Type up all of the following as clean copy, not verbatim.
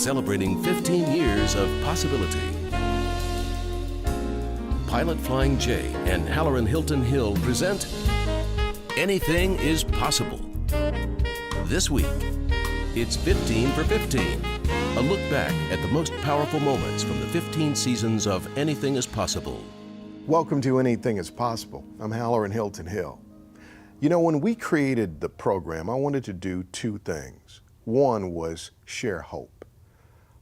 celebrating 15 years of possibility. Pilot Flying J and Halloran Hilton Hill present Anything is Possible. This week, it's 15 for 15. A look back at the most powerful moments from the 15 seasons of Anything is Possible. Welcome to Anything is Possible. I'm Halloran Hilton Hill. You know, when we created the program, I wanted to do two things. One was share hope.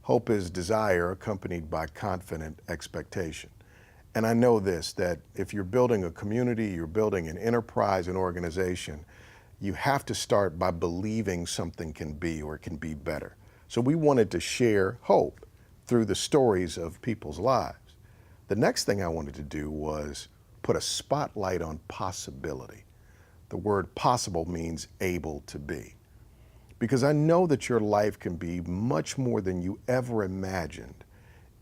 Hope is desire accompanied by confident expectation. And I know this, that if you're building a community, you're building an enterprise, an organization, you have to start by believing something can be or can be better. So we wanted to share hope through the stories of people's lives. The next thing I wanted to do was put a spotlight on possibility. The word possible means able to be. Because I know that your life can be much more than you ever imagined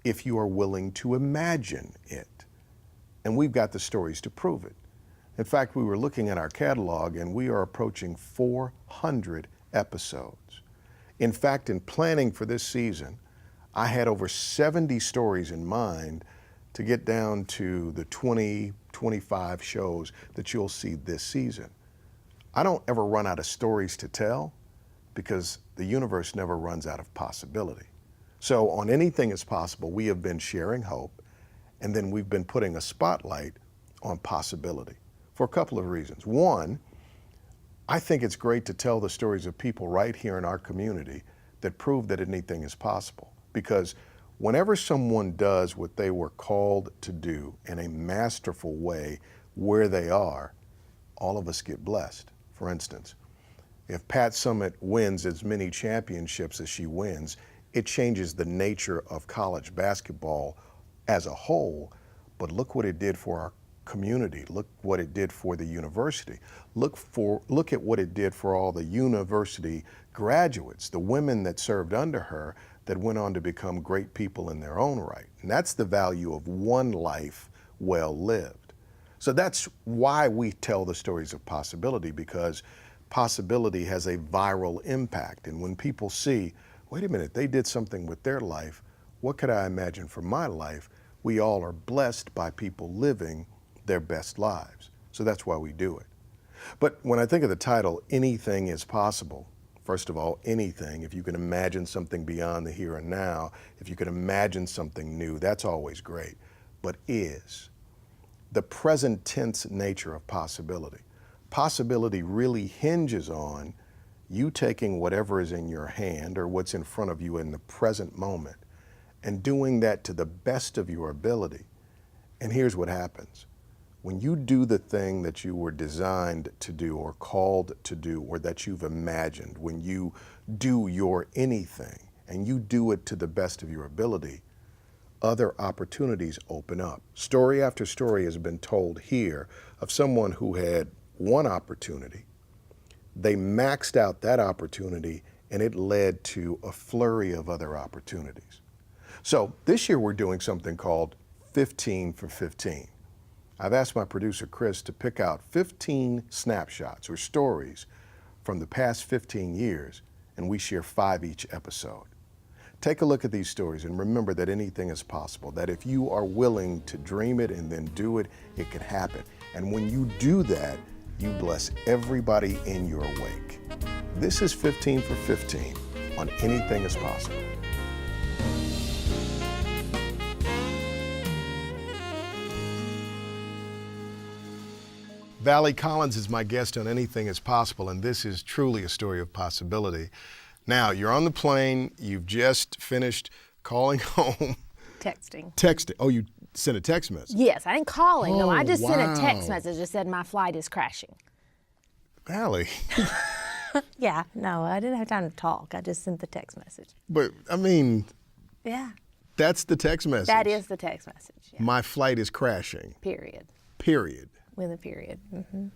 if you are willing to imagine it. And we've got the stories to prove it. In fact, we were looking at our catalog and we are approaching 400 episodes. In fact, in planning for this season, I had over 70 stories in mind to get down to the 20, 25 shows that you'll see this season. I don't ever run out of stories to tell because the universe never runs out of possibility. So on Anything is Possible, we have been sharing hope, and then we've been putting a spotlight on possibility for a couple of reasons. One, I think it's great to tell the stories of people right here in our community that prove that anything is possible. Because whenever someone does what they were called to do in a masterful way where they are, all of us get blessed. For instance, if Pat Summitt wins as many championships as she wins, it changes the nature of college basketball as a whole. But look what it did for our community. Look what it did for the university. Look at what it did for all the university graduates, the women that served under her that went on to become great people in their own right. And that's the value of one life well lived. So that's why we tell the stories of possibility, because possibility has a viral impact. And when people see, wait a minute, they did something with their life, what could I imagine for my life? We all are blessed by people living their best lives. So that's why we do it. But when I think of the title, Anything is Possible, first of all, anything, if you can imagine something beyond the here and now, if you can imagine something new, that's always great. But is, the present tense nature of possibility. Possibility really hinges on you taking whatever is in your hand or what's in front of you in the present moment and doing that to the best of your ability. And here's what happens. When you do the thing that you were designed to do or called to do or that you've imagined, when you do your anything and you do it to the best of your ability, other opportunities open up. Story after story has been told here of someone who had one opportunity. They maxed out that opportunity and it led to a flurry of other opportunities. So this year we're doing something called 15 for 15. I've asked my producer Chris to pick out 15 snapshots or stories from the past 15 years, and we share 5 each episode. Take a look at these stories and remember that anything is possible, that if you are willing to dream it and then do it, it can happen. And when you do that, you bless everybody in your wake. This is 15 for 15 on Anything is Possible. Valley Collins is my guest on Anything is Possible, and this is truly a story of possibility. Now, you're on the plane, you've just finished calling home. Texting. Oh, you sent a text message? Yes, I didn't call him. Oh, no, I just sent wow. a text message that said my flight is crashing. Valley. Yeah, no, I didn't have time to talk. I just sent the text message. But, I mean, yeah, that's the text message. that is the text message. Yeah. My flight is crashing. Period. With a period. Mm-hmm.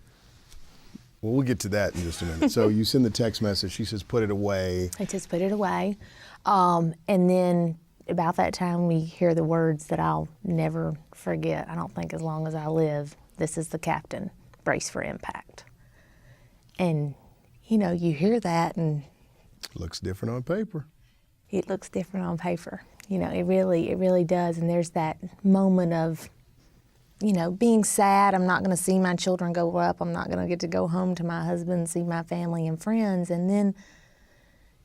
Well, we'll get to that in just a minute. So you send the text message. She says, put it away. I just put it away. And then about that time, we hear the words that I'll never forget. I don't think as long as I live. This is the captain. Brace for impact. And, you know, you hear that and... Looks different on paper. it looks different on paper. You know, it really does. And there's that moment of, you know, being sad. I'm not going to see my children grow up. I'm not going to get to go home to my husband, see my family and friends. And then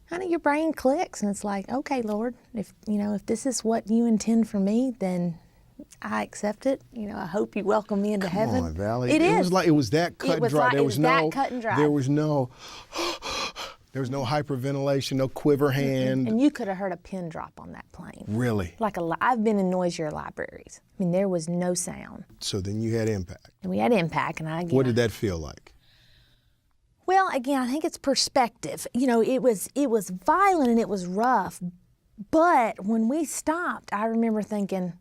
kind of your brain clicks and it's like, okay, Lord, if this is what you intend for me, then I accept it. You know, I hope you welcome me into heaven. Come on, Valley. It was like, it was that cut and dry. It was that cut and dry. There was no hyperventilation, no quiver hand. And you could have heard a pin drop on that plane. Really? I've been in noisier libraries. I mean, there was no sound. So then you had impact. And we had impact, and What did that feel like? Well, again, I think it's perspective. You know, it was violent and it was rough, but when we stopped, I remember thinking,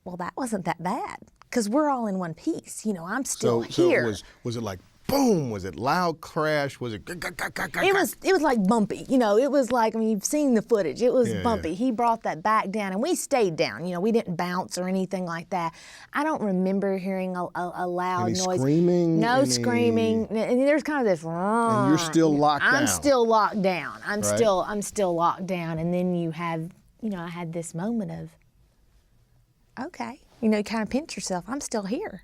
well, that wasn't that bad, because we're all in one piece. You know, I'm still here. So was it like boom? Was it loud crash? Was it? It was like bumpy. You know, it was like, I mean, you've seen the footage. It was bumpy. Yeah. He brought that back down, and we stayed down. You know, we didn't bounce or anything like that. I don't remember hearing a loud Any noise. Screaming? No screaming. And there's kind of this. And you're still locked down. I'm still locked down. I'm right? still locked down. And then you have, you know, I had this moment of, okay, you know, you kind of pinch yourself. I'm still here.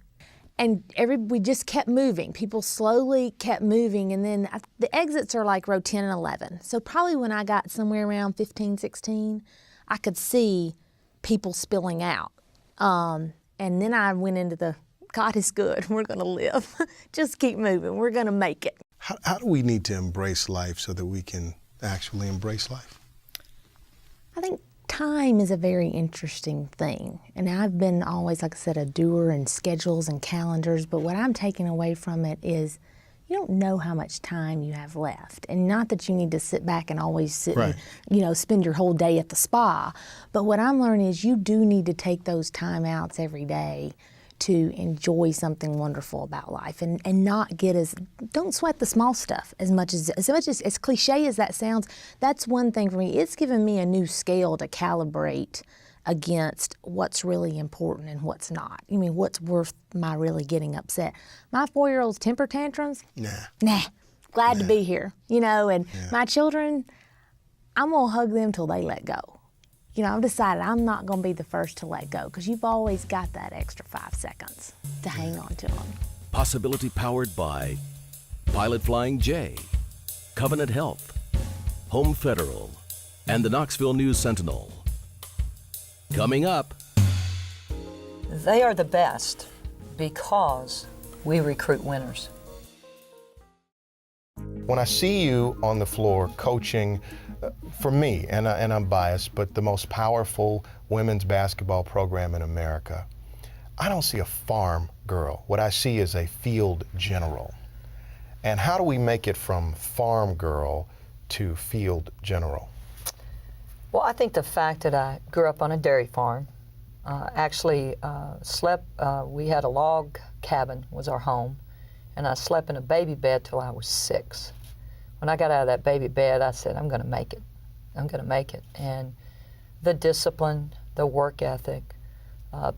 And we just kept moving. People slowly kept moving. And then the exits are like row 10 and 11. So probably when I got somewhere around 15, 16, I could see people spilling out. And then I went into God is good. We're going to live. Just keep moving. We're going to make it. How do we need to embrace life so that we can actually embrace life? I think time is a very interesting thing. And I've been always, like I said, a doer in schedules and calendars, but what I'm taking away from it is you don't know how much time you have left. And not that you need to sit back and always sit and, you know, spend your whole day at the spa. But what I'm learning is you do need to take those time outs every day to enjoy something wonderful about life and not don't sweat the small stuff as much as cliche as that sounds. That's one thing for me. It's given me a new scale to calibrate against what's really important and what's not. I mean, what's worth my really getting upset. My 4-year-old's temper tantrums? Nah. Glad to be here, you know, and my children, I'm gonna hug them till they let go. You know, I've decided I'm not going to be the first to let go because you've always got that extra 5 seconds to hang on to them. Possibility powered by Pilot Flying J, Covenant Health, Home Federal, and the Knoxville News Sentinel. Coming up. They are the best because we recruit winners. When I see you on the floor coaching, for me, and I'm biased, but the most powerful women's basketball program in America, I don't see a farm girl. What I see is a field general. And how do we make it from farm girl to field general? Well, I think the fact that I grew up on a dairy farm, we had a log cabin was our home, and I slept in a baby bed till I was 6. When I got out of that baby bed, I said, I'm going to make it. I'm going to make it. And the discipline, the work ethic,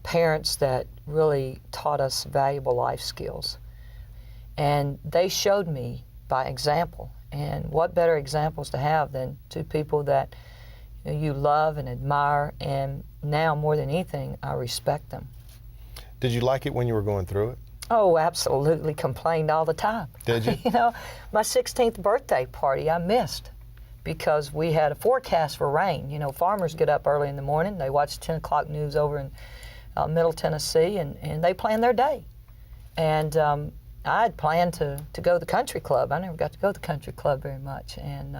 parents that really taught us valuable life skills. And they showed me by example. And what better examples to have than 2 people that you love and admire, and now more than anything, I respect them. Did you like it when you were going through it? Oh, absolutely. Complained all the time. Did you? You know, my 16th birthday party I missed because we had a forecast for rain. You know, farmers get up early in the morning. They watch 10 o'clock news over in Middle Tennessee, and they plan their day. And I had planned to go to the country club. I never got to go to the country club very much. And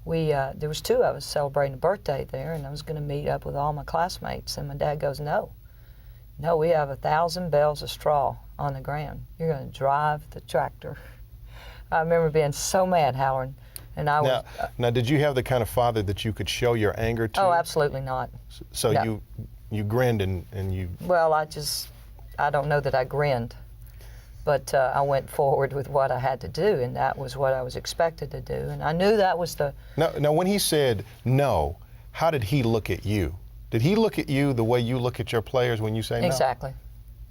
there was 2 of us celebrating a birthday there, and I was going to meet up with all my classmates. And my dad goes, no, we have 1,000 bales of straw on the ground. You're going to drive the tractor. I remember being so mad, Howard. And I was. Now, did you have the kind of father that you could show your anger to? Oh, absolutely not. So no. you grinned and you. Well, I don't know that I grinned, but I went forward with what I had to do, and that was what I was expected to do, and I knew that was the. Now, when he said no, how did he look at you? Did he look at you the way you look at your players when you say no? Exactly.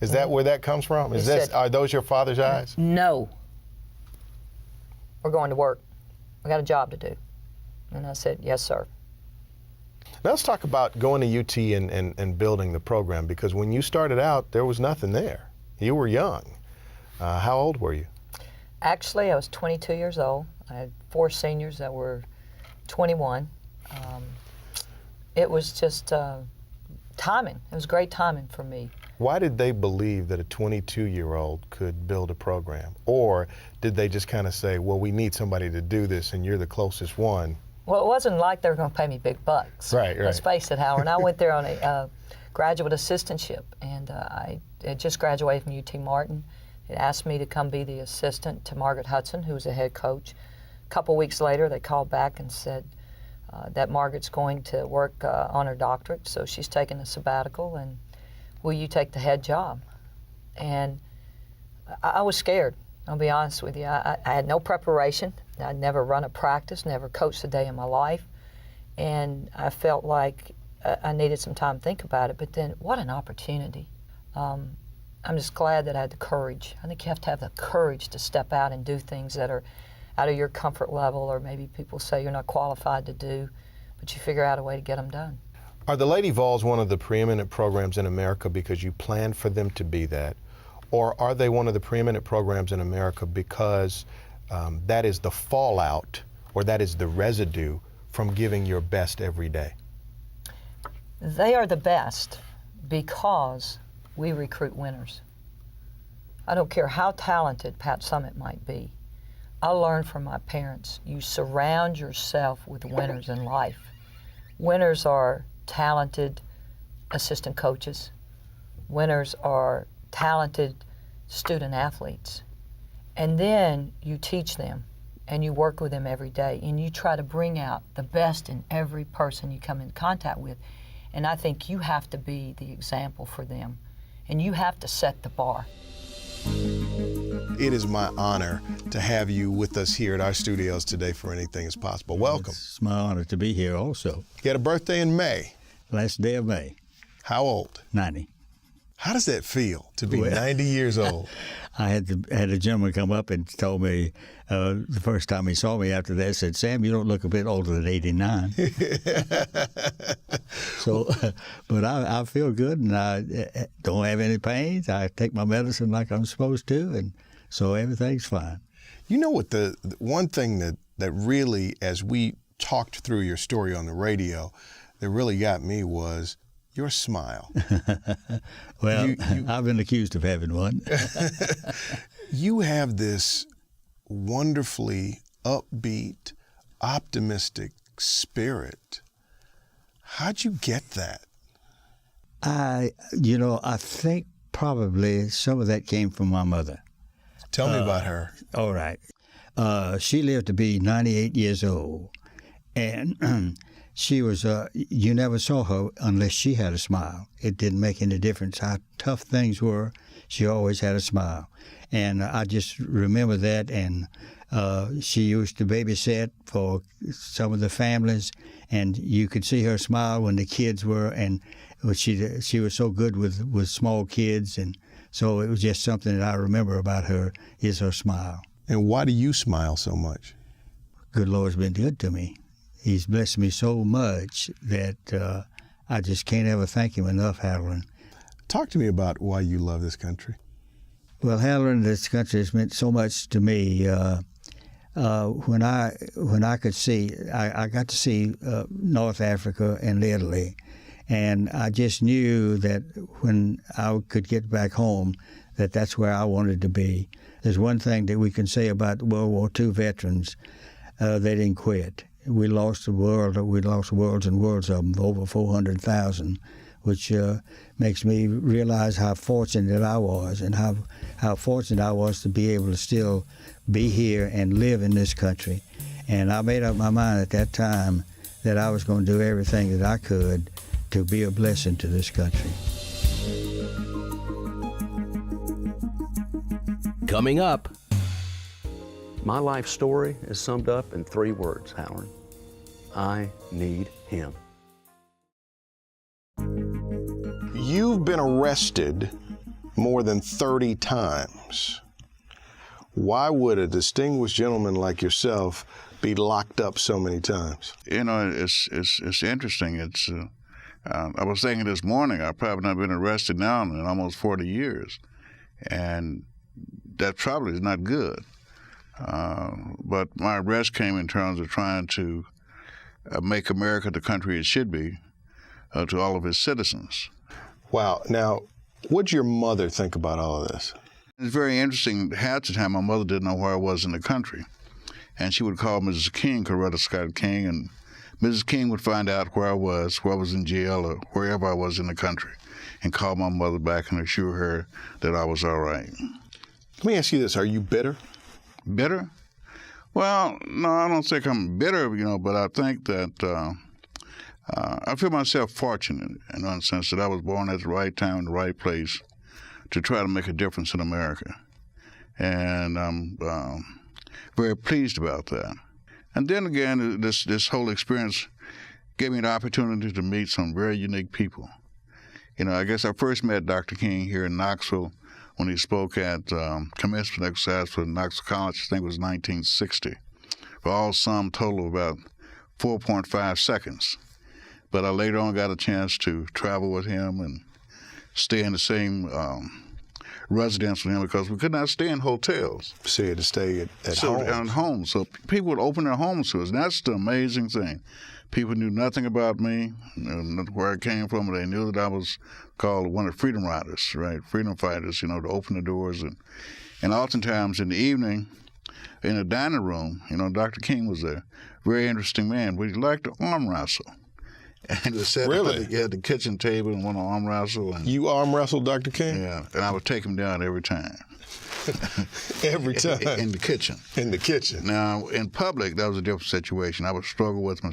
Is that where that comes from? Are those your father's eyes? No. We're going to work. We got a job to do. And I said, yes, sir. Now let's talk about going to UT and building the program, because when you started out, there was nothing there. You were young. How old were you? Actually, I was 22 years old. I had 4 seniors that were 21. It was just timing. It was great timing for me. Why did they believe that a 22-year-old could build a program? Or did they just kind of say, well, we need somebody to do this and you're the closest one? Well, it wasn't like they were going to pay me big bucks. Right. Let's face it, Howard. I went there on a graduate assistantship, and I had just graduated from UT Martin. It asked me to come be the assistant to Margaret Hudson, who was the head coach. A couple weeks later, they called back and said that Margaret's going to work on her doctorate, so she's taking a sabbatical, and will you take the head job? And I was scared, I'll be honest with you. I had no preparation. I'd never run a practice, never coached a day in my life, and I felt like I needed some time to think about it, but then what an opportunity. I'm just glad that I had the courage. I think you have to have the courage to step out and do things that are out of your comfort level, or maybe people say you're not qualified to do, but you figure out a way to get them done. Are the Lady Vols one of the preeminent programs in America because you planned for them to be that? Or are they one of the preeminent programs in America because that is the fallout, or that is the residue from giving your best every day? They are the best because we recruit winners. I don't care how talented Pat Summitt might be. I learned from my parents, you surround yourself with winners in life. Winners are talented assistant coaches. Winners are talented student athletes. And then you teach them and you work with them every day and you try to bring out the best in every person you come in contact with. And I think you have to be the example for them, and you have to set the bar. It is my honor to have you with us here at our studios today for Anything Is Possible. Welcome. It's my honor to be here also. You had a birthday in May. Last day of May. How old? 90. How does that feel to be 90 years old? I had a gentleman come up and told me the first time he saw me after that, said, Sam, you don't look a bit older than 89. So, but I feel good, and I don't have any pains. I take my medicine like I'm supposed to, and so everything's fine. You know what, the one thing that really, as we talked through your story on the radio, that really got me was your smile. Well, I've been accused of having one. You have this wonderfully upbeat, optimistic spirit. How'd you get that? I think probably some of that came from my mother. Tell me about her. All right. She lived to be 98 years old, and she was, you never saw her unless she had a smile. It didn't make any difference how tough things were. She always had a smile. And I just remember that, and she used to babysit for some of the families, and you could see her smile when the kids were, and she was so good with small kids, and so it was just something that I remember about her, is her smile. And why do you smile so much? Good Lord's been good to me. He's blessed me so much that I just can't ever thank him enough, Halloran. Talk to me about why you love this country. Well, Halloran, this country has meant so much to me. When I could see, I got to see North Africa and Italy, and I just knew that when I could get back home, that's where I wanted to be. There's one thing that we can say about World War II veterans: they didn't quit. We lost the world. We lost worlds and worlds of them, over 400,000, which makes me realize how fortunate I was, and how fortunate I was to be able to still be here and live in this country. And I made up my mind at that time that I was going to do everything that I could to be a blessing to this country. Coming up, My life story is summed up in 3 words, Halloran. I need him. You've been arrested more than 30 times. Why would a distinguished gentleman like yourself be locked locked up so many times? You know, it's interesting. I was thinking this morning, I've probably not been arrested now in almost 40 years, and that probably is not good. But my arrest came in terms of trying to make America the country it should be to all of its citizens. Wow. Now, what'd your mother think about all of this? It's very interesting. Half the time, my mother didn't know where I was in the country, and she would call Mrs. King, Coretta Scott King, and Mrs. King would find out where I was in jail or wherever I was in the country, and call my mother back and assure her that I was all right. Let me ask you this. Are you bitter? Bitter? Well, no, I don't think I'm bitter, but I think that I feel myself fortunate in one sense that I was born at the right time in the right place to try to make a difference in America. And I'm very pleased about that. And then again, this whole experience gave me the opportunity to meet some very unique people. I guess I first met Dr. King here in Knoxville when he spoke at commencement exercise for Knoxville College, I think it was 1960, for all sum total of about 4.5 seconds. But I later on got a chance to travel with him and stay in the same residence with him because we could not stay in hotels. So you had to stay at home. So people would open their homes to us, and that's the amazing thing. People knew nothing about me, where I came from, and they knew that I was called one of the freedom riders, right? Freedom fighters, to open the doors. And oftentimes in the evening, in the dining room, Dr. King was a very interesting man. We liked to arm wrestle. And he was set up at the kitchen table and want to arm wrestle. And, you arm wrestled Dr. King? Yeah, and I would take him down every time. Every time? In the kitchen. In the kitchen. Now, in public, that was a different situation. I would struggle with him.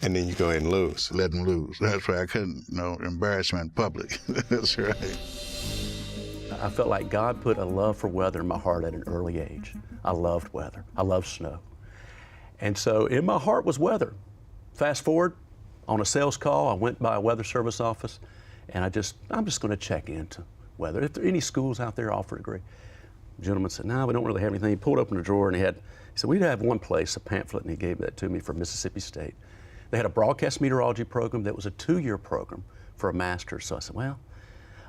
And then you go ahead and lose. Let him lose. That's right. I couldn't, embarrass him in public. That's right. I felt like God put a love for weather in my heart at an early age. I loved weather. I loved snow. And so in my heart was weather. Fast forward, on a sales call, I went by a weather service office, and I'm just going to check into weather. If there are any schools out there offer a degree. The gentleman said, no, we don't really have anything. He pulled open a drawer, and he said, we'd have one place, a pamphlet, and he gave that to me from Mississippi State. They had a broadcast meteorology program that was a 2-year program for a master's. So I said, well,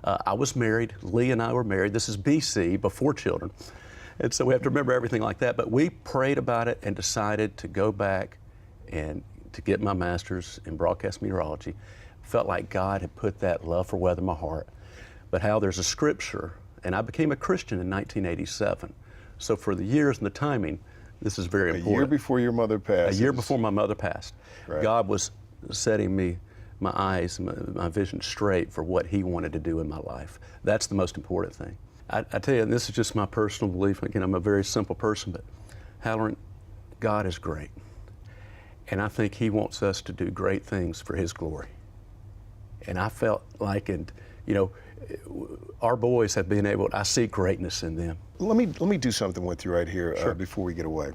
I was married. Lee and I were married. This is BC, before children. And so we have to remember everything like that. But we prayed about it and decided to go back and to get my master's in broadcast meteorology. Felt like God had put that love for weather in my heart. But how there's a scripture, and I became a Christian in 1987. So for the years and the timing, this is very important. A year before your mother passed. A year before my mother passed. Right. God was setting my eyes, my vision straight for what He wanted to do in my life. That's the most important thing. I tell you, and this is just my personal belief. Again, I'm a very simple person, but Halloran, God is great. And I think He wants us to do great things for His glory. And I felt like, our boys have been able, I see greatness in them. Let me do something with you right here. Sure. Before we get away.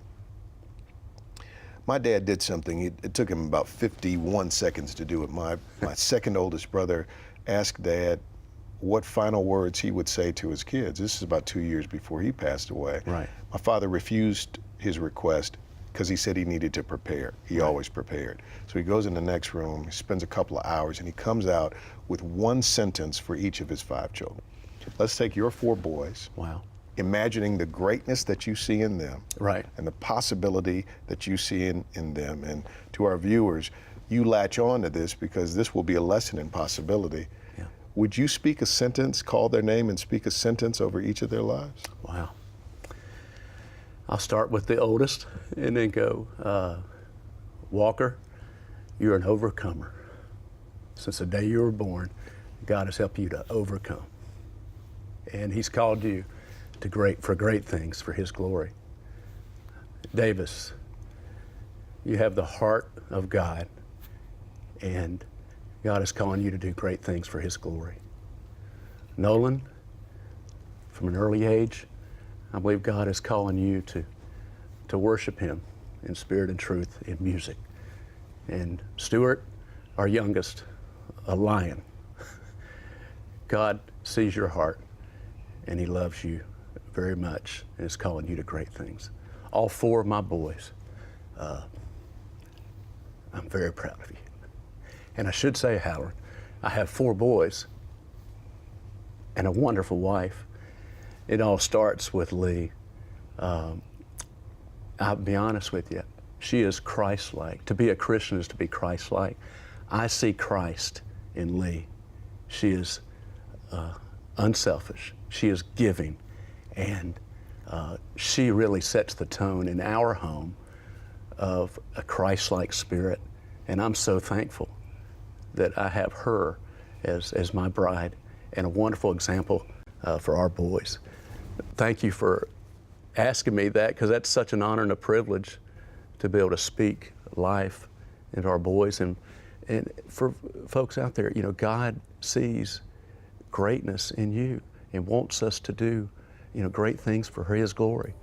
My dad did something. It took him about 51 seconds to do it. My second oldest brother asked Dad what final words he would say to his kids. This is about 2 years before he passed away. Right. My father refused his request because he said he needed to prepare. He always prepared. So he goes in the next room, he spends a couple of hours, and he comes out with one sentence for each of his 5 children. Let's take your 4 boys. Wow. Imagining the greatness that you see in them. Right. And the possibility that you see in them. And to our viewers, you latch on to this because this will be a lesson in possibility. Yeah. Would you speak a sentence, call their name and speak a sentence over each of their lives? Wow. I'll start with the oldest and then go, Walker, you're an overcomer. Since the day you were born, God has helped you to overcome. And He's called you for great things for His glory. Davis, you have the heart of God, and God is calling you to do great things for His glory. Nolan, from an early age, I believe God is calling you to worship Him in spirit and truth in music. And Stuart, our youngest, a lion. God sees your heart, and He loves you very much and is calling you to great things. All 4 of my boys, I'm very proud of you. And I should say, Halloran, I have 4 boys and a wonderful wife. It all starts with Lee. I'll be honest with you, she is Christ-like. To be a Christian is to be Christ-like. I see Christ in Lee. She is unselfish. She is giving. And she really sets the tone in our home of a Christ-like spirit. And I'm so thankful that I have her as my bride and a wonderful example for our boys. Thank you for asking me that, because that's such an honor and a privilege to be able to speak life into our boys. And for folks out there, you know, God sees greatness in you and wants us to do, you know, great things for His glory.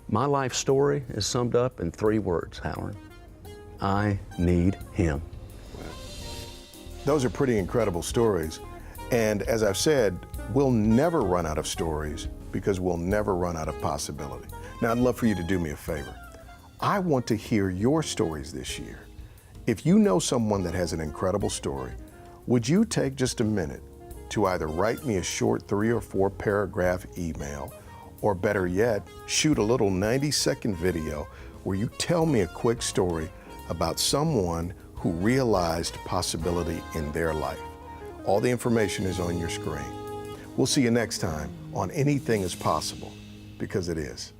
My life story is summed up in 3 words, Halloran. I need Him. Those are pretty incredible stories. And as I've said, we'll never run out of stories because we'll never run out of possibility. Now, I'd love for you to do me a favor. I want to hear your stories this year. If you know someone that has an incredible story, would you take just a minute to either write me a short 3 or 4 paragraph email, or better yet, shoot a little 90-second video where you tell me a quick story about someone who realized possibility in their life. All the information is on your screen. We'll see you next time on Anything is Possible, because it is.